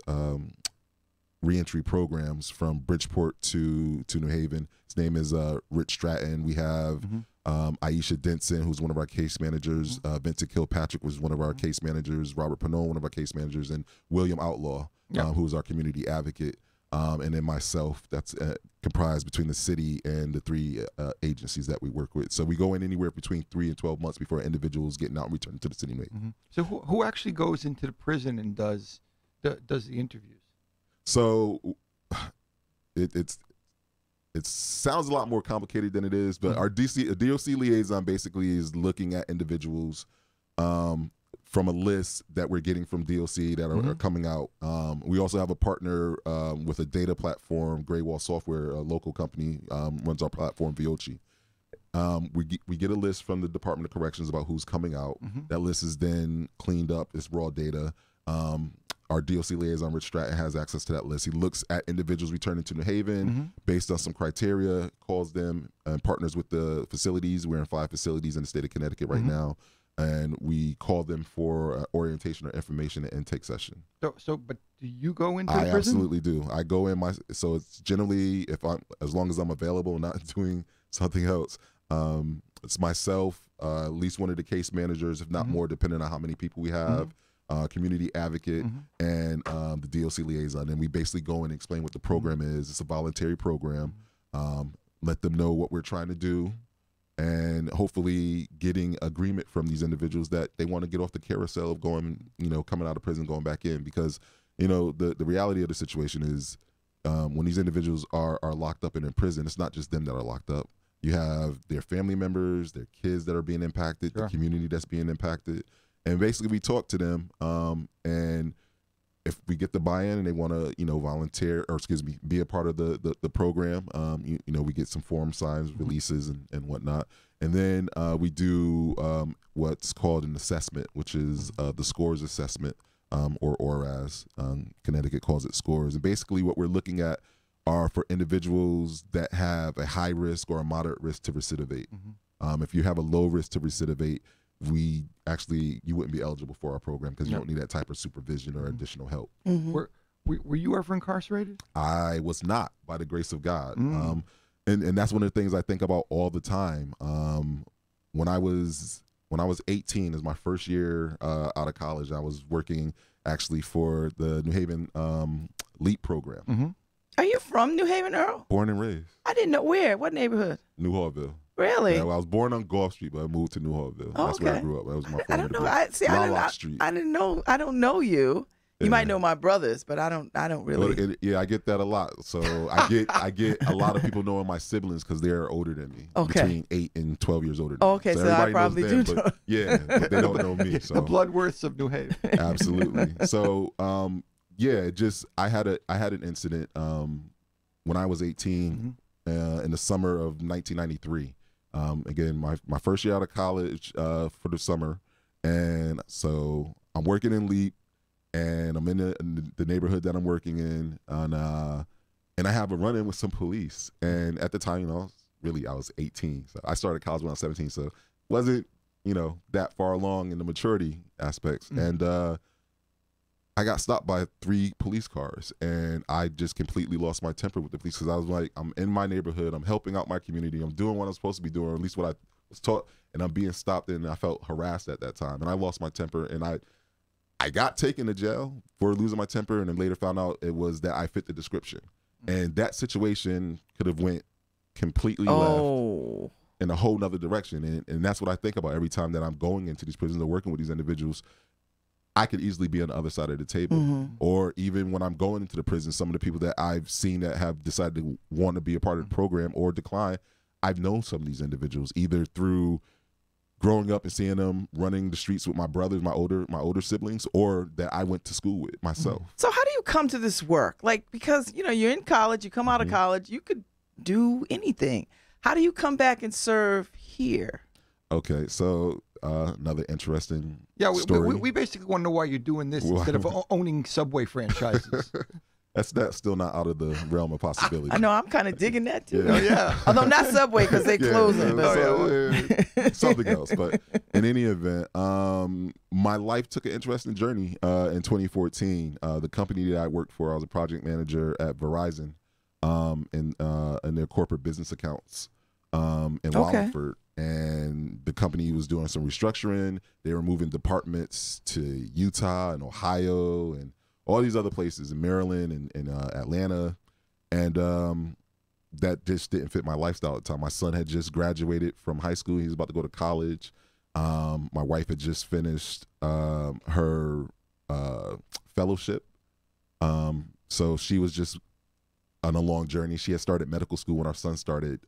reentry programs from Bridgeport to New Haven. His name is Rich Stratton. We have Aisha Denson, who's one of our case managers. Vincent Kilpatrick was one of our case managers. Robert Pinot, one of our case managers, and William Outlaw, who's our community advocate. And then myself, that's comprised between the city and the 3 agencies that we work with. So we go in anywhere between 3 and 12 months before individuals getting out and returning to the city. So who actually goes into the prison and does the interviews? So it sounds a lot more complicated than it is, but our DOC liaison basically is looking at individuals from a list that we're getting from DOC that are coming out. We also have a partner with a data platform, Gray Wall Software, a local company, runs our platform, Viochi. We get a list from the Department of Corrections about who's coming out. That list is then cleaned up. It's raw data. Our DOC liaison, Rich Stratton, has access to that list. He looks at individuals returning to New Haven based on some criteria, calls them, and partners with the facilities. We're in 5 facilities in the state of Connecticut right now. And we call them for orientation or information and intake session. But do you go into the prison? I absolutely do. I go in so it's generally, as long as I'm available and not doing something else, it's myself, at least one of the case managers, if not more, depending on how many people we have, community advocate, and the DOC liaison. And we basically go in and explain what the program is. It's a voluntary program. Let them know what we're trying to do, and hopefully getting agreement from these individuals that they want to get off the carousel of going, coming out of prison, going back in. Because, the reality of the situation is when these individuals are locked up and in prison, it's not just them that are locked up. You have their family members, their kids that are being impacted, the community that's being impacted. And basically we talk to them, and if we get the buy-in and they want to, volunteer, or be a part of the program, we get some form signs, releases, and whatnot. And then we do what's called an assessment, which is the SCORES assessment, or ORAS. Connecticut calls it SCORES. And basically what we're looking at are for individuals that have a high risk or a moderate risk to recidivate. If you have a low risk to recidivate, you wouldn't be eligible for our program because you don't need that type of supervision or additional help. Were you ever incarcerated? I was not, by the grace of God. And that's one of the things I think about all the time. When I was 18, is my first year out of college, I was working actually for the New Haven LEAP program. Are you from New Haven, Earl? Born and raised. I didn't know. Where? What neighborhood? New Hallville. Really? Yeah, well, I was born on Gulf Street, but I moved to New Hallville. That's where I grew up. That was my I don't know. Street. I didn't know. I don't know you. You might know my brothers, but I don't really. Well, I get that a lot. So I get a lot of people knowing my siblings because they're older than me. Okay. Between 8 and 12 years older than me. Okay, so I probably do know. But but they don't know me. So The Bloodworths of New Haven. Absolutely. So I had an incident when I was 18 in the summer of 1993. Again, my first year out of college for the summer, and so I'm working in LEAP, and I'm in the neighborhood that I'm working in, and I have a run-in with some police. And at the time, I was 18. So I started college when I was 17, so wasn't that far along in the maturity aspects. And I got stopped by 3 police cars, and I just completely lost my temper with the police because I was like, I'm in my neighborhood, I'm helping out my community, I'm doing what I'm supposed to be doing, or at least what I was taught, and I'm being stopped, and I felt harassed at that time, and I lost my temper, and I got taken to jail for losing my temper, and then later found out it was that I fit the description, and that situation could have went completely left in a whole nother direction, and that's what I think about every time that I'm going into these prisons or working with these individuals. I could easily be on the other side of the table. Or even when I'm going into the prison, some of the people that I've seen that have decided to want to be a part of the program or decline, I've known some of these individuals either through growing up and seeing them running the streets with my brothers, my older siblings, or that I went to school with myself. So how do you come to this work? Like, because, you know, you're in college, you come out of college, you could do anything. How do you come back and serve here? Okay, so another interesting Yeah, story. we basically want to know why you're doing this Why- instead of owning Subway franchises. That's still not out of the realm of possibility. I know, I'm kind of digging that too. Yeah. yeah. Although not Subway because they closing. But so, something else. But in any event, my life took an interesting journey in 2014. The company that I worked for, I was a project manager at Verizon in their corporate business accounts in Wallingford. And the company was doing some restructuring. They were moving departments to Utah and Ohio and all these other places in Maryland and Atlanta. And that just didn't fit my lifestyle at the time. My son had just graduated from high school. He was about to go to college. My wife had just finished her fellowship. So she was just on a long journey. She had started medical school when our son started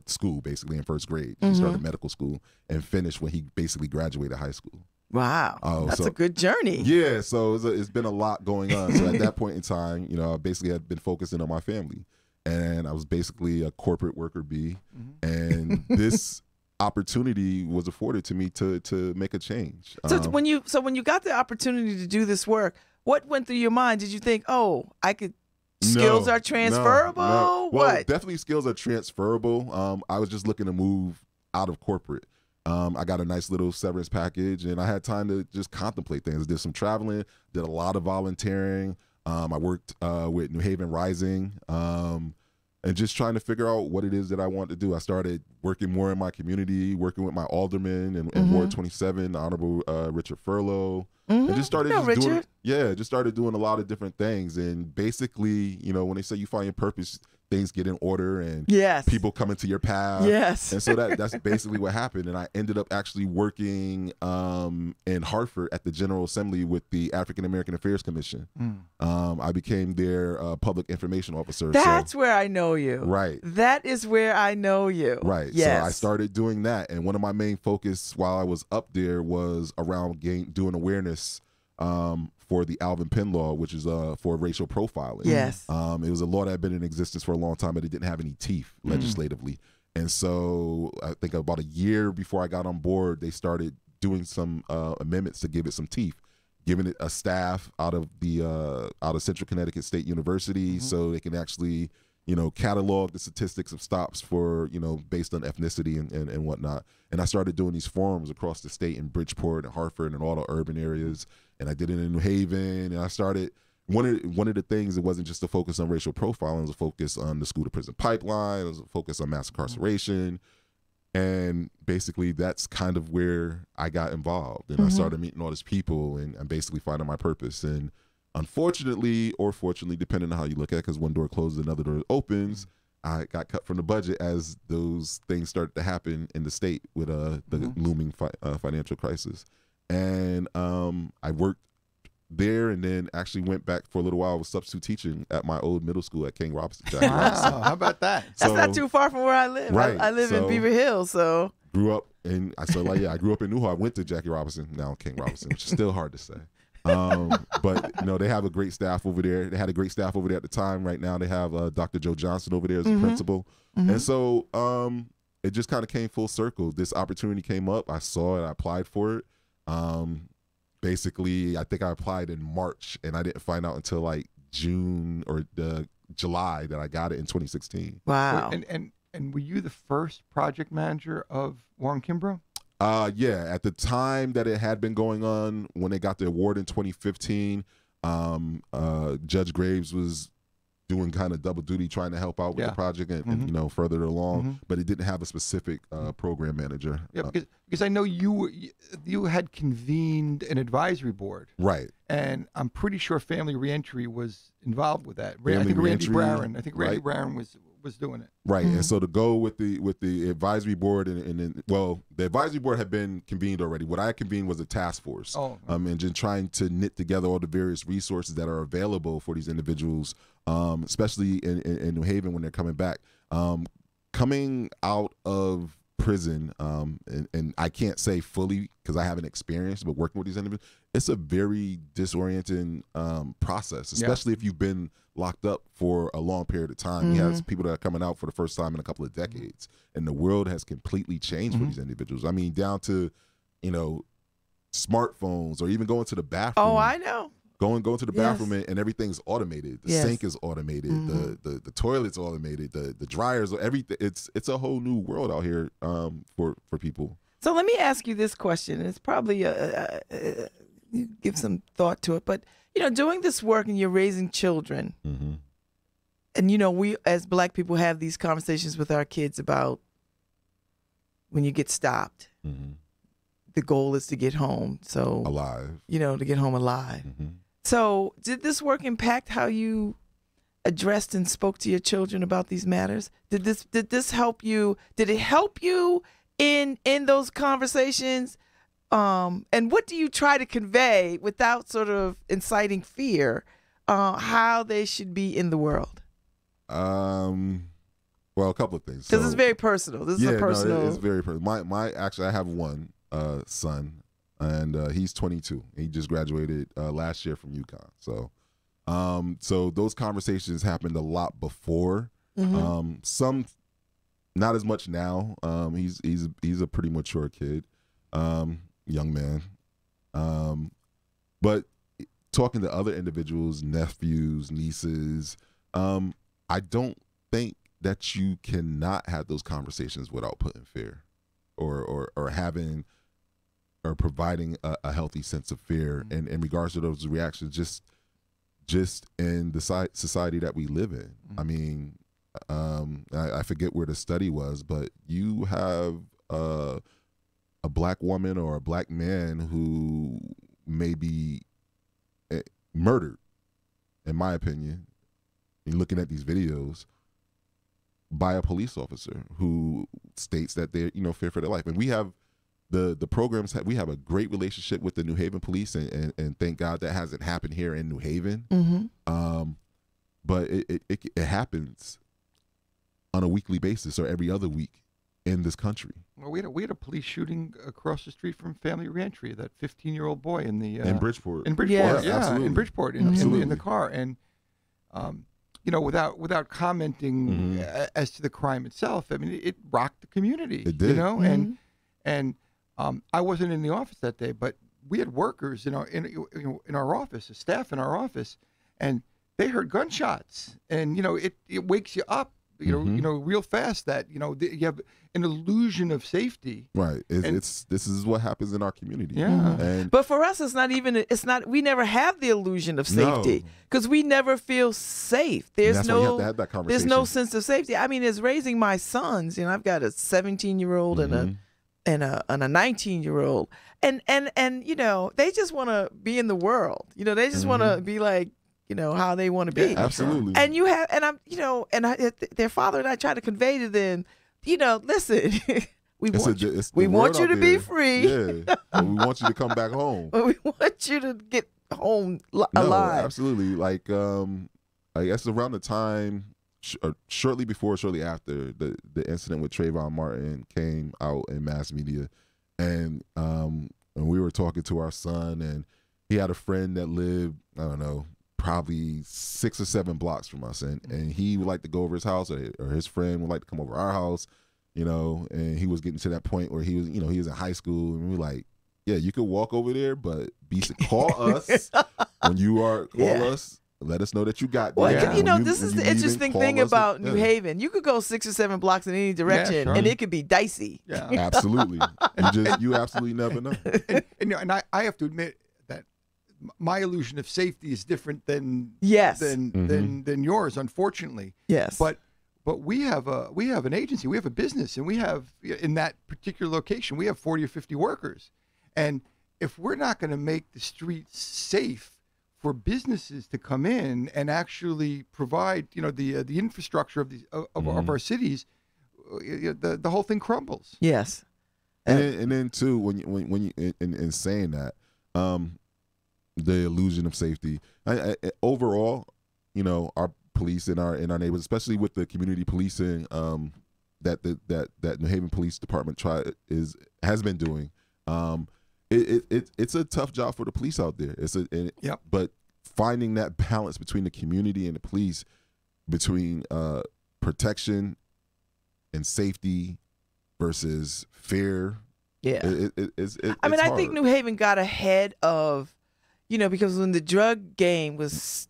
school, basically in first grade. She started medical school and finished when he basically graduated high school. wow, that's a good journey. Yeah, so it's been a lot going on. So at that point in time, you know, I basically had been focusing on my family, and I was basically a corporate worker bee, and this opportunity was afforded to me to make a change. So when you got the opportunity to do this work, what went through your mind? Did you think, oh, I could? Skills are transferable. No. Well, What? definitely skills are transferable. I was just looking to move out of corporate. I got a nice little severance package, and I had time to just contemplate things. Did some traveling, did a lot of volunteering. I worked with New Haven Rising, and just trying to figure out what it is that I want to do. I started working more in my community, working with my alderman in Ward 27, the Honorable Richard Furlow. And just started just started doing a lot of different things. And basically, you know, when they say you find your purpose, things get in order and Yes. people come into your path. Yes. And so that's basically what happened. And I ended up actually working in Hartford at the General Assembly with the African American Affairs Commission. I became their public information officer. That's where I know you. Right. That is where I know you. Right. Yes. So I started doing that. And one of my main focus while I was up there was around doing awareness for the Alvin Penn law, which is for racial profiling. Yes. It was a law that had been in existence for a long time, but it didn't have any teeth legislatively. And so I think about a year before I got on board, they started doing some amendments to give it some teeth, giving it a staff out of Central Connecticut State University so they can actually, you know, catalog the statistics of stops for, you know, based on ethnicity and whatnot. And I started doing these forums across the state in Bridgeport and Hartford and all the urban areas. And I did it in New Haven. And I started, one of the things, it wasn't just a focus on racial profiling, it was a focus on the school to prison pipeline, it was a focus on mass incarceration. And basically that's kind of where I got involved. And I started meeting all these people and basically finding my purpose. And unfortunately, or fortunately, depending on how you look at it, because one door closes, another door opens, I got cut from the budget as those things started to happen in the state with the looming financial crisis. And I worked there and then actually went back for a little while with substitute teaching at my old middle school at King Robinson. Wow, how about that? That's not too far from where I live. Right. I live in So- Beaver Hills, so Grew up in, I grew up in Newhall. I went to Jackie Robinson, now King Robinson, which is still hard to say. But you know, they have a great staff over there. They had a great staff over there at the time. Right now they have Dr. Joe Johnson over there as the principal. And so it just kind of came full circle. This opportunity came up. I saw it. I applied for it. Basically, I think I applied in March and I didn't find out until like June or July that I got it in 2016. wow. And were you the first project manager of Warren Kimbrough? Yeah, at the time that it had been going on, when they got the award in 2015, Judge Graves was doing kind of double duty, trying to help out with the project and you know, further it along, but it didn't have a specific program manager. Yeah, because I know you had convened an advisory board, Right. and I'm pretty sure Family Reentry was involved with that. I Family think Randy Reentry, Brown. I think Randy right. Brown was doing it. Right, and so to go with the advisory board and then, well, the advisory board had been convened already. What I convened was a task force, and just trying to knit together all the various resources that are available for these individuals, especially in New Haven when they're coming back. Coming out of prison, and I can't say fully because I haven't experienced, but working with these individuals, it's a very disorienting process, especially if you've been locked up for a long period of time. You have people that are coming out for the first time in a couple of decades, and the world has completely changed for these individuals. I mean, down to, smartphones, or even going to the bathroom. Oh, I know. Going to the bathroom and everything's automated. The sink is automated. The toilet's automated. The dryers, everything. It's a whole new world out here for people. So let me ask you this question. It's probably you give some thought to it, but doing this work and you're raising children, and we as Black people have these conversations with our kids about when you get stopped. The goal is to get home. So alive. To get home alive. So did this work impact how you addressed and spoke to your children about these matters? Did this help you? Did it help you in those conversations? And what do you try to convey without sort of inciting fear, how they should be in the world? Well, a couple of things. Because it's very personal. This is a personal. No, it's very personal. Actually, I have one son. And he's 22. He just graduated last year from UConn. So those conversations happened a lot before. Some, not as much now. He's a pretty mature kid, young man. But talking to other individuals, nephews, nieces, I don't think that you cannot have those conversations without putting fear, or having, or providing a healthy sense of fear in regards to those reactions, just in the society that we live in. I mean, I forget where the study was, but you have a Black woman or a Black man who may be murdered, in my opinion, in looking at these videos, by a police officer who states that they're, fear for their life. And we have the programs, we have a great relationship with the New Haven police, and thank God that hasn't happened here in New Haven. But it happens on a weekly basis or every other week in this country. Well, we had a police shooting across the street from Family Reentry. That 15-year-old boy in the in Bridgeport. In Bridgeport, Yes. Absolutely. in Bridgeport, in the car, and without commenting as to the crime itself, I mean, it rocked the community. It did. And I wasn't in the office that day, but we had workers in our office, a staff in our office, and they heard gunshots, and it wakes you up, real fast that you have an illusion of safety. Right. This is what happens in our community. Yeah. And But for us, we never have the illusion of safety because we never feel safe. There's that's why you have to have that there's conversation. no sense of safety. I mean, as raising my sons, I've got a 17-year-old and a 19-year-old, and they just want to be in the world. They just want to be like, how they want to be. Absolutely. And you have, and I'm, their father and I try to convey to them, listen, we It's the want word you out to be there. free. Yeah. And we want you to come back home. But we want you to get home No, alive. absolutely. Like, I guess around the time, shortly before, shortly after the incident with Trayvon Martin came out in mass media, and we were talking to our son, and he had a friend that lived, I don't know, probably 6 or 7 blocks from us, and he would like to go over his house, or his friend would like to come over our house, and he was getting to that point where he was, he was in high school, and we were like, yeah, you could walk over there, but call us when you are, us. Let us know that you got there. Well, this is the interesting thing about New Haven. You could go 6 or 7 blocks in any direction, and it could be dicey. Yeah. Absolutely. You absolutely never know. And I have to admit that my illusion of safety is different than than yours, unfortunately. Yes. But we have an agency, we have a business, and we have, in that particular location, we have 40 or 50 workers. And if we're not going to make the streets safe for businesses to come in and actually provide, the infrastructure of of our cities, the whole thing crumbles. Yes. And then too, when you in saying that, the illusion of safety. Overall, our police in our neighborhoods, especially with the community policing that New Haven Police Department has been doing. It's a tough job for the police out there. But finding that balance between the community and the police, between protection and safety versus fear. Yeah. It's I mean, I hard. think New Haven got ahead of, because when the drug game was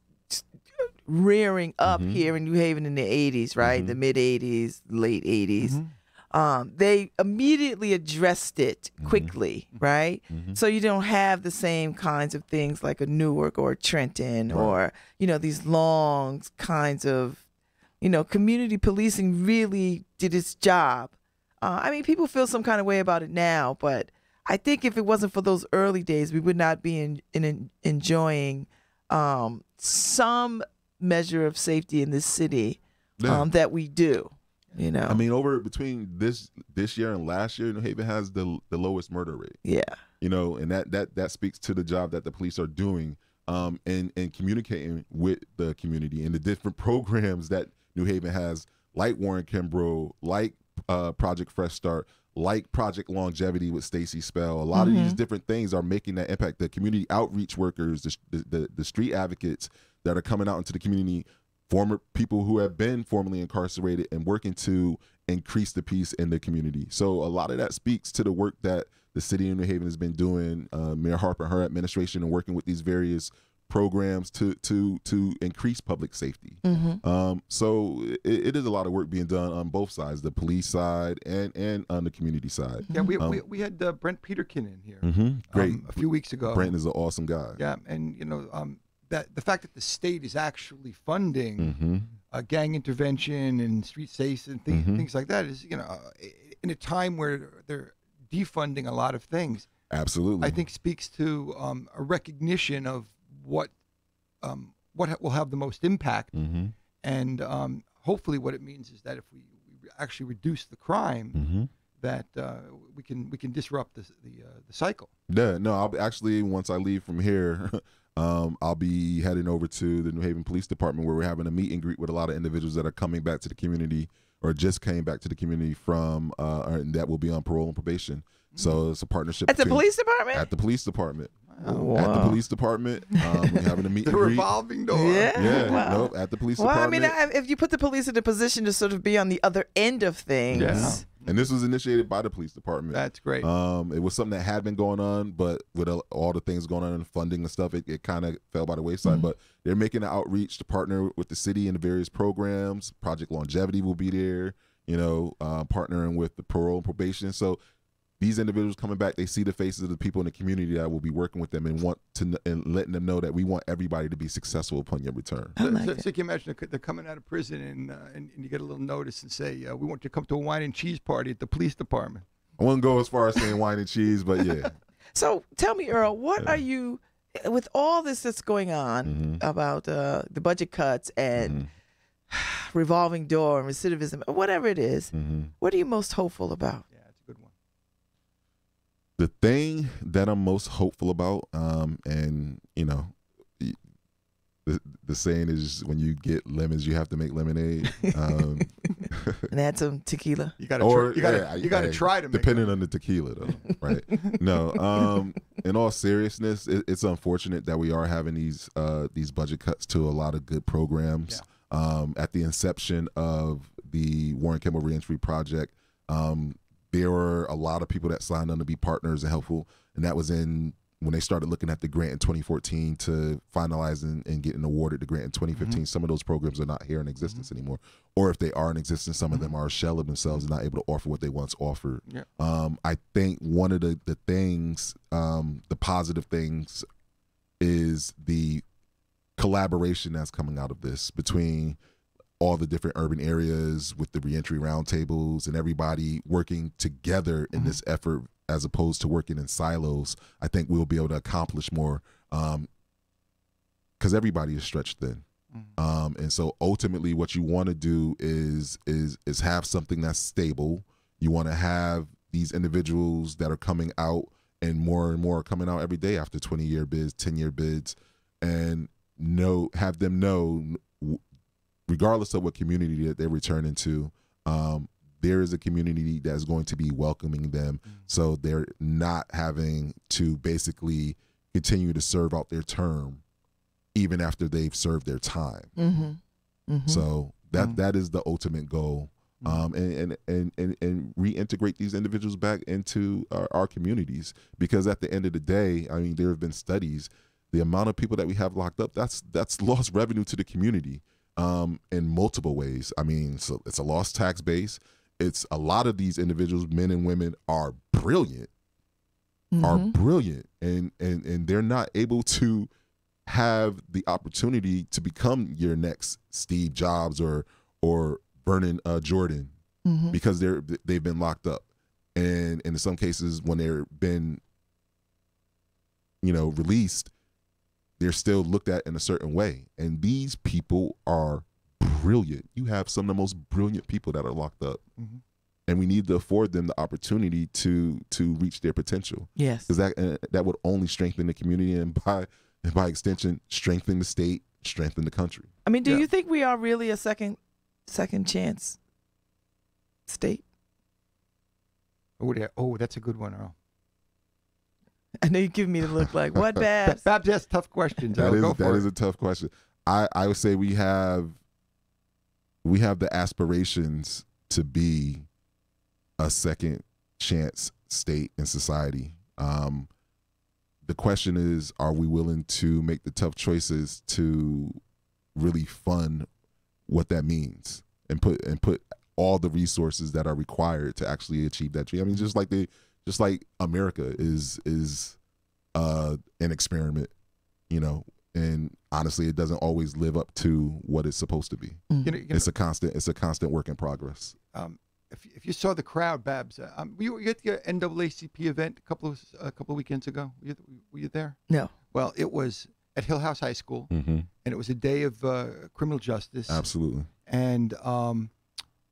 rearing up here in New Haven in the 80s, right? The mid 80s, late 80s. They immediately addressed it quickly, right? So you don't have the same kinds of things like a Newark or a Trenton or, these long kinds of, community policing really did its job. I mean, people feel some kind of way about it now, but I think if it wasn't for those early days, we would not be enjoying some measure of safety in this city that we do. I mean, between this year and last year, New Haven has the lowest murder rate. Yeah. And that speaks to the job that the police are doing, and communicating with the community and the different programs that New Haven has, like Warren Kimbrough, like Project Fresh Start, like Project Longevity with Stacey Spell. A lot of these different things are making that impact. The community outreach workers, the street advocates that are coming out into the community, former people who have been formerly incarcerated and working to increase the peace in the community. So a lot of that speaks to the work that the city of New Haven has been doing, Mayor Harper and her administration, and working with these various programs to increase public safety. So it is a lot of work being done on both sides, the police side and on the community side. Yeah, we had Brent Peterkin in here Great. a few weeks ago. Brent is an awesome guy. Yeah, and that the fact that the state is actually funding gang intervention and street safes and things like that is, in a time where they're defunding a lot of things. Absolutely. I think speaks to a recognition of what will have the most impact, and hopefully what it means is that if we actually reduce the crime, that we can disrupt the cycle. Yeah, no, I'll actually, once I leave from here, I'll be heading over to the New Haven Police Department, where we're having a meet and greet with a lot of individuals that are coming back to the community or just came back to the community from and that will be on parole and probation. So it's a partnership at the police department. At the police department. Wow. At the police department, we're having a meet and The greet. revolving door. Yeah. Wow. Nope, at the police Well, I department. mean, if you put the police in a position to sort of be on the other end of things. Yeah. And this was initiated by the police department. That's great. It was something that had been going on, but with all the things going on and funding and stuff, it kind of fell by the wayside. But they're making an outreach to partner with the city and the various programs. Project Longevity will be there, partnering with the parole and probation. So these individuals coming back, they see the faces of the people in the community that will be working with them and letting them know that we want everybody to be successful upon your return. I like So it. can you imagine they're coming out of prison and you get a little notice and say, we want you to come to a wine and cheese party at the police department. I wouldn't go as far as saying wine and cheese, but yeah. So tell me, Earl, what are you, with all this that's going on about the budget cuts and revolving door and recidivism, whatever it is, what are you most hopeful about? Yeah, that's a good one. The thing that I'm most hopeful about, and the saying is, when you get lemons, you have to make lemonade. And add some tequila. You gotta try to make depending on the tequila, though, right? No, in all seriousness, it's unfortunate that we are having these budget cuts to a lot of good programs. At the inception of the Warren Kimbrough Reentry Project, there were a lot of people that signed on to be partners and helpful, and that was when they started looking at the grant in 2014 to finalize and getting awarded the grant in 2015. Some of those programs are not here in existence anymore, or if they are in existence, some of them are a shell of themselves and not able to offer what they once offered. Yeah. I think one of the things, the positive things, is the collaboration that's coming out of this between all the different urban areas with the reentry roundtables and everybody working together in this effort as opposed to working in silos. I think we'll be able to accomplish more because everybody is stretched thin. And so ultimately what you want to do is have something that's stable. You want to have these individuals that are coming out, and more are coming out every day after 20-year bids, 10-year bids, and have them know, regardless of what community that they're returning to, there is a community that's going to be welcoming them, so they're not having to basically continue to serve out their term even after they've served their time. So that is the ultimate goal. And reintegrate these individuals back into our communities, because at the end of the day, I mean, there have been studies, the amount of people that we have locked up, that's lost revenue to the community in multiple ways. I mean, so it's a lost tax base. It's a lot of these individuals, men and women, are brilliant, and they're not able to have the opportunity to become your next Steve Jobs or Vernon Jordan, because they've been locked up, and in some cases when they're been released, they're still looked at in a certain way. And these people are brilliant. You have some of the most brilliant people that are locked up, and we need to afford them the opportunity to reach their potential. Yes, because that would only strengthen the community, and by extension strengthen the state, strengthen the country. I mean, do you think we are really a second chance state? Oh, that's a good one, Earl. I know you're giving me the look like, what, Babs? Babs asks tough questions. That Earl, is a tough question. I would say we have the aspirations to be a second chance state and society. The question is, are we willing to make the tough choices to really fund what that means and put all the resources that are required to actually achieve that dream? I mean, just like America is an experiment, and honestly, it doesn't always live up to what it's supposed to be. It's a constant work in progress. If you saw the crowd, Babs, were you at the NAACP event a couple of weekends ago? Were you there? No. Well, it was at Hill House High School, and it was a day of criminal justice. Absolutely. And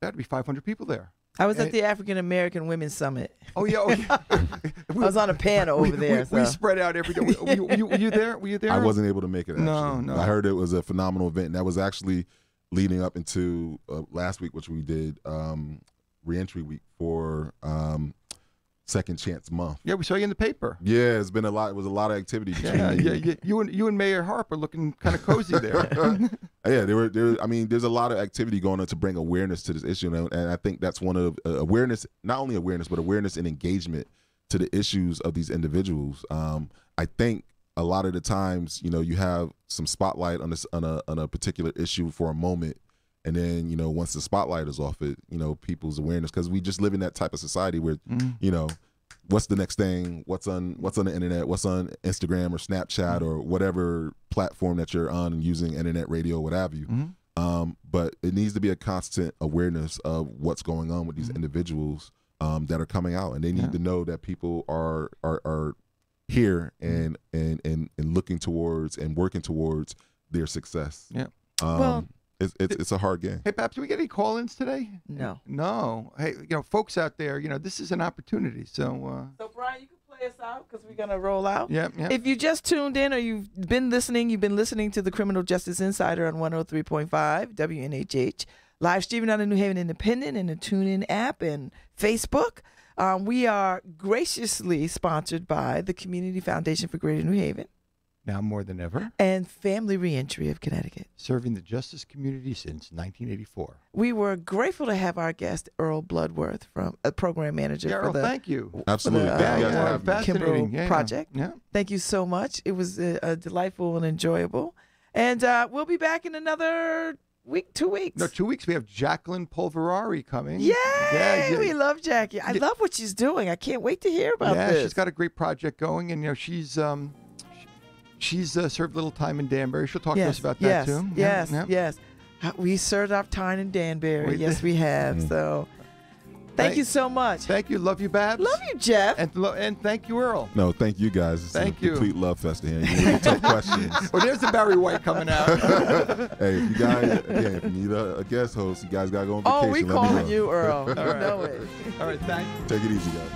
that'd be 500 people there. I was at the African American Women's Summit. Oh yeah. I was on a panel over there. We spread out every day. Were you there? Were you there? I wasn't able to make it. Actually. No. I heard it was a phenomenal event, and that was actually leading up into last week, which we did reentry week for Second Chance Month. Yeah, we saw you in the paper. Yeah, it's been a lot. It was a lot of activity. Yeah. You and Mayor Harper looking kind of cozy there. Yeah, there. I mean, there's a lot of activity going on to bring awareness to this issue, and I think that's one of awareness, not only awareness, but awareness and engagement to the issues of these individuals. I think a lot of the times, you have some spotlight on a particular issue for a moment, and then once the spotlight is off it, people's awareness, because we just live in that type of society where what's the next thing, what's on the internet, what's on Instagram or Snapchat or whatever platform that you're on and using, internet, radio, what have you. But it needs to be a constant awareness of what's going on with these individuals that are coming out, and they need to know that people are here and looking towards and working towards their success. Yeah. Well, it's a hard game. Hey, Babs, do we get any call-ins today? No. No. Hey, folks out there, this is an opportunity. So Brian, you can play us out because we're gonna roll out. Yeah. If you just tuned in or you've been listening to the Criminal Justice Insider on 103.5 WNHH, live streaming on the New Haven Independent and the TuneIn app and Facebook. We are graciously sponsored by the Community Foundation for Greater New Haven. Now more than ever. And Family Reentry of Connecticut. Serving the justice community since 1984. We were grateful to have our guest, Earl Bloodworth, from a program manager for the thank you. Absolutely. Fascinating. Kimbrough project. Yeah. Thank you so much. It was delightful and enjoyable. And we'll be back in another week, 2 weeks. No, 2 weeks. We have Jacqueline Polverari coming. Yay! Yeah. We love Jackie. I love what she's doing. I can't wait to hear about this. Yeah, she's got a great project going, and she's served a little time in Danbury. She'll talk to us about that too. Yes. We served our time in Danbury. Yes, we have. So, thank you so much. Thank you. Love you, Babs. Love you, Jeff. And thank you, Earl. No, thank you guys. It's thank a you. Complete love fest here. You really tough questions. Well, there's the Barry White coming out. Hey, if you guys, if you need a guest host, you guys got to go on vacation. Oh, we calling you, Earl. All right. You know it. All right, thanks. Take it easy, guys.